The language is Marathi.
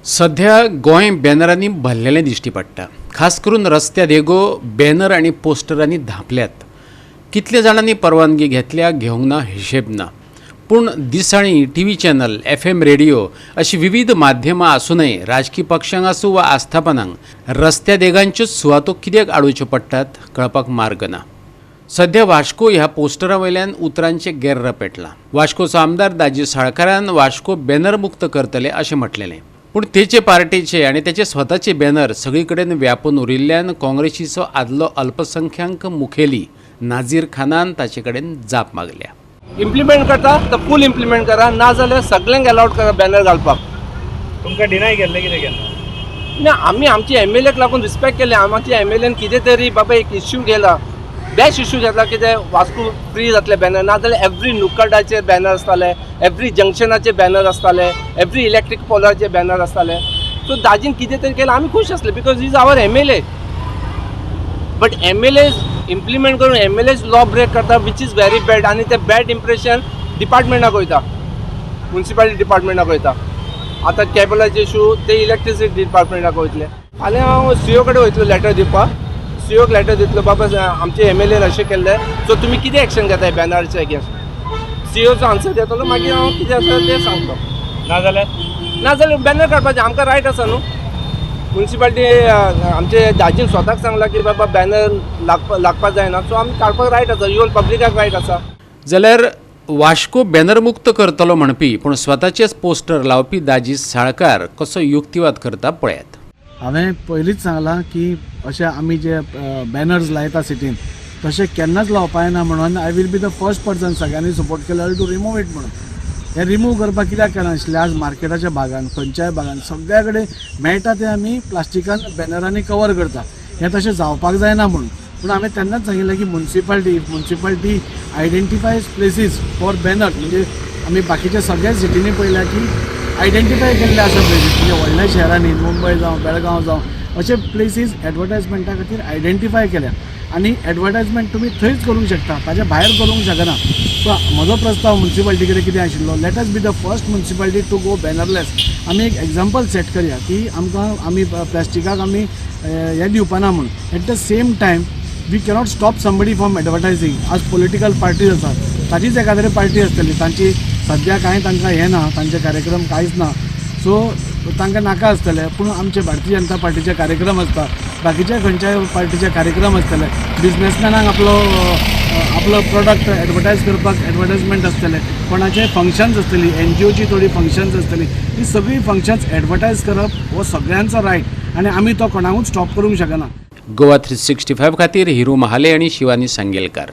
सध्या गोंय बॅनरांनी भरलेलें दिश्टी पडटा। खास करून रस्त्या देगो बॅनर आनी पोस्टरांनी धांपल्यात। कितले जाणांनी परवानगी घेतल्या घेवंक ना हिशेब ना, पूण दिसाळीं टीव्ही चॅनल, FM रेडिओ अशी विविध माध्यमां आसूनय राजकीय पक्षांक आसूं वा आस्थापनांक रस्त्या देगांच्यो सुवातो कित्याक आडोवच्यो पडटात कळपाक मार्ग ना। सध्या वास्को ह्या पोस्टरा वयल्यान उतरांचे गेर्र पेटला। वास्कोचो आमदार दाजी साळकारान वास्को बॅनर मुक्त करतले अशें म्हटलेलें, पूण तेचे पार्टीचे आनी तेचे स्वताचे बॅनर सगळी कडेन व्यापून उरिल्ल्यान काँग्रेसीचो आदलो अल्पसंख्यांक मुखेली नाझीर खानान ताचे कडेन जाप मागल्या। इम्प्लिमेंट करता तर फूल इम्प्लिमेंट करा, ना जाल्यार सगळ्यांक अलाउड करा बॅनर घालपाक। तुमकां डिनाय केल्लें कितें केन्ना? ना, आमी आमची MLAक लागून रिस्पेक्ट केले। आमच्या MLAन कितें तरी बाबा एक इश्यू घेला, बेस्ट इश्यू घेतला, कितें वास्को फ्री जातले बॅनर, ना जाल्यार एवरी नुक्कडाचेर बॅनर आसताले, एवरी जंक्शनाचेर बॅनर आसताले, एवरी इलेक्ट्रीक पोलाचेर बॅनर आसताले। सो दाजीन कितें तरी केलें, आमी खूश आसले because is our MLA। But MLAs implement करून MLAs लॉ ब्रेक करता, विच इज व्हेरी बॅड, आनी ते बॅड इम्प्रेशन डिपार्टमेंटाक वयता, म्युनिसिपालिटी डिपार्टमेंटाक वयता। आतां कॅबलाचे इशू ते इलेक्ट्रिसिटी डिपार्टमेंटाक वयतले। फाल्यां हांव CO कडेन वयतलो लेटर दिवपाक, COक लेटर दितलो, बाबा आमचे MLAन अशें केल्लें, सो तुमी कितें एक्शन घेताय बॅनराचे अगेन्स्ट। COचो आन्सर देतलो, मागीर हांव कितें आसा तें सांगतो। नाजाल्यार बॅनर काडपाचें आमकां रायट आसा न्हू। म्युनिसिपालिटी आमचे दाजीन स्वताक सांगला की बाबा बॅनर लागपाक जायना, सो आमी काडपाक रायट आसा, इवन पब्लिकाक रायट आसा। जाल्यार वास्को बॅनर मुक्त करतलो म्हणपी पूण स्वताचेच पोस्टर लावपी दाजी साळकार कसो युक्तिवाद करता पळयात। हांवें पयलींच सांगलां की अशें आमी जे बॅनर्स लायता सिटीन तशें केन्नाच लावपा येना म्हणून I will be the first person सगळ्यांनी सपोर्ट केलो टू रिमूव इट म्हणून। हें रिमूव करपाक कित्याक केलें आशिल्लें, आज मार्केटाच्या भागान खंयच्याय भागान सगळ्या कडेन मेळटा ते आमी प्लास्टिकान बॅनरांनी कवर करता। हें तशें जावपाक जायना म्हणून, पूण हांवें तेन्नाच सांगिल्लें की म्युनिसिपालिटी आयडेंटिफायज प्लेसीस फॉर बॅनर, म्हणजे आमी बाकीच्या सगळ्या सिटींनी पळयल्या की आयडेंटिफाय केल्ले आसा प्लेसीस, म्हणजे व्हडल्या शहरांनी मुंबय जावं बेळगांव जावं अशे प्लेसीस एडवर्टायजमेंटा खातीर आयडेंटिफाय केल्या आनी एडवर्टायजमेंट तुमी थंयच करूंक शकता, ताच्या भायर करूंक शकना। सो म्हजो प्रस्ताव म्युनिसिपालिटी कडेन कितें आशिल्लो, let us be the first municipality to go bannerless. आमी एक एग्जाम्पल सेट करया की आमी प्लास्टिकाक आमी हें दिवपाना म्हणून। At the same time we cannot stop somebody from advertising. आज पॉलिटिकल पार्टीज आसात, ताचीच एखादी पार्टी आसतली, तांची सद्या कांय तांकां हें ना, तांचे कार्यक्रम कांयच ना, सो तांकां नाका आसतले, पूण आमचे भारतीय जनता पार्टीचे कार्यक्रम आसता, बाकीच्या खंयच्याय पार्टीचे कार्यक्रम आसतले, बिजनेसमॅनाक आपलो प्रोडक्ट एडवर्टायज करपाक एडवर्टायजमेंट आसतले, कोणाचे फंक्शन्स आसतली, NGOची थोडी फंक्शन्स आसतली, ही सगळी फंक्शन्स एडवर्टायज करप हो सगळ्यांचो रायट आनी आमी तो कोणाकूच स्टॉप करूंक शकना। गोवा 365 खातीर हिरू महाले आनी शिवानी सांगेलकार।